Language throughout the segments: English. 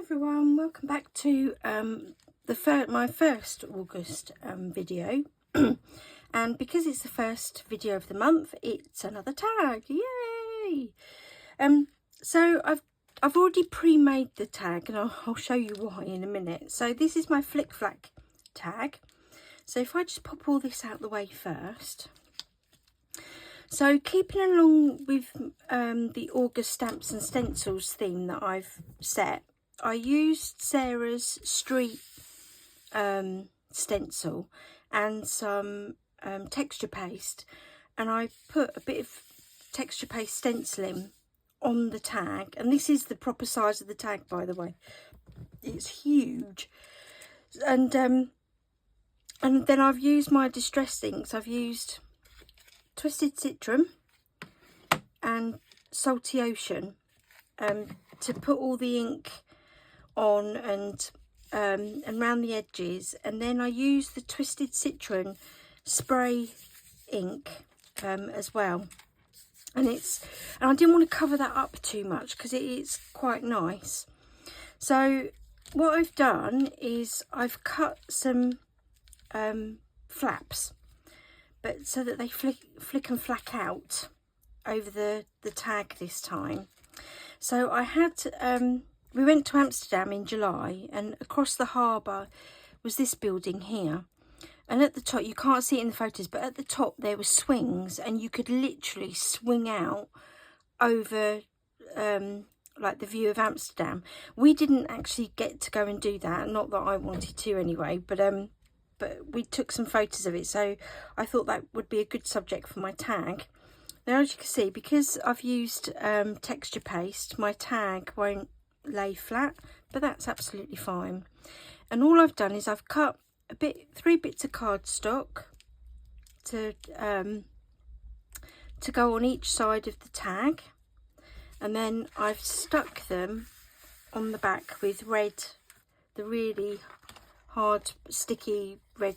everyone, welcome back to my first August video. And because it's the first video of the month, it's another tag. Yay! So I've already pre-made the tag, and I'll show you why in a minute. So this is my Flick Flack tag. So if I just pop all this out the way first. So keeping along with the August stamps and stencils theme that I've set, I used Sarah's Street stencil and some texture paste, and I put a bit of texture paste stenciling on the tag, and this is the proper size of the tag, by the way. It's huge. And then I've used my distress inks. I've used Twisted Citron and Salty Ocean to put all the ink on and around the edges, and then I use the Twisted Citron spray ink as well, and I didn't want to cover that up too much because it is quite nice. So what I've done is I've cut some flaps, but so that they flick and flack out over the tag this time. So I had we went to Amsterdam in July, and across the harbour was this building here, and at the top, you can't see it in the photos, but at the top there were swings, and you could literally swing out over like the view of Amsterdam. We didn't actually get to go and do that, not that I wanted to anyway, but we took some photos of it, so I thought that would be a good subject for my tag. Now, as you can see, because I've used texture paste, my tag won't lay flat, but that's absolutely fine. And all I've done is I've cut 3 bits of cardstock to go on each side of the tag, and then I've stuck them on the back with the really hard sticky red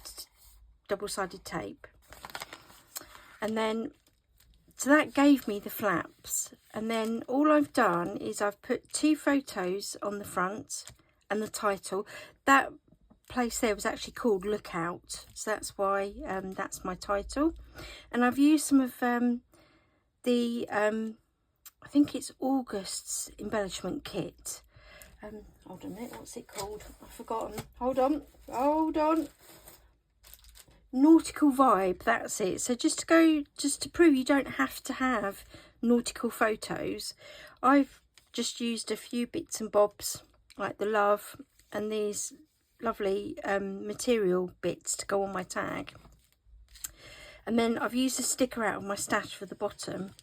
double-sided tape, and then so that gave me the flaps. And then all I've done is I've put 2 photos on the front and the title. That place there was actually called Lookout, so that's why that's my title. And I've used some of the I think it's August's embellishment kit. Hold on a minute, what's it called? I've forgotten. Hold on. Nautical Vibe, that's it. So just to prove you don't have to have nautical photos, I've just used a few bits and bobs like the love and these lovely material bits to go on my tag. And then I've used a sticker out of my stash for the bottom,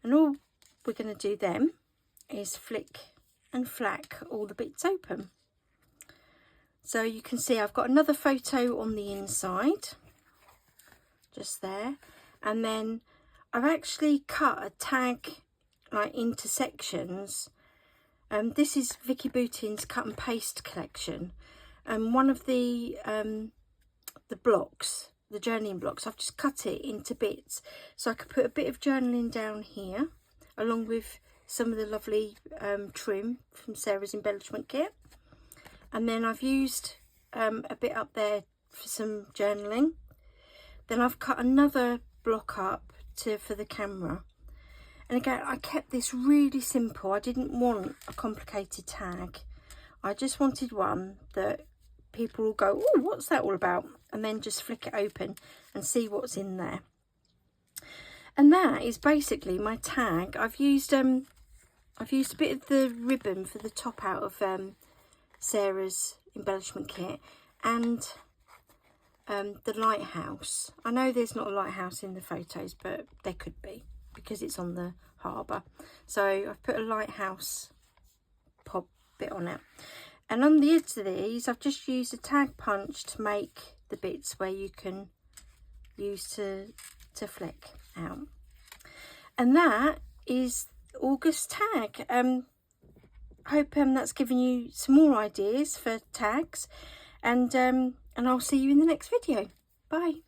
and all we're going to do then is flick and flack all the bits open. So you can see I've got another photo on the inside, just there, and then I've actually cut a tag like into sections. This is Vicky Boutin's cut and paste collection, and one of the blocks, the journaling blocks, I've just cut it into bits so I could put a bit of journaling down here along with some of the lovely trim from Sarah's embellishment kit. And then I've used a bit up there for some journaling. Then I've cut another block up for the camera. And again, I kept this really simple. I didn't want a complicated tag. I just wanted one that people will go, oh, what's that all about? And then just flick it open and see what's in there. And that is basically my tag. I've used a bit of the ribbon for the top out of Sarah's embellishment kit, and the lighthouse. I know there's not a lighthouse in the photos, but there could be because it's on the harbour. So I've put a lighthouse pop bit on it, and on the edge of these I've just used a tag punch to make the bits where you can use to flick out. And that is August tag. Hope that's given you some more ideas for tags, and I'll see you in the next video. Bye.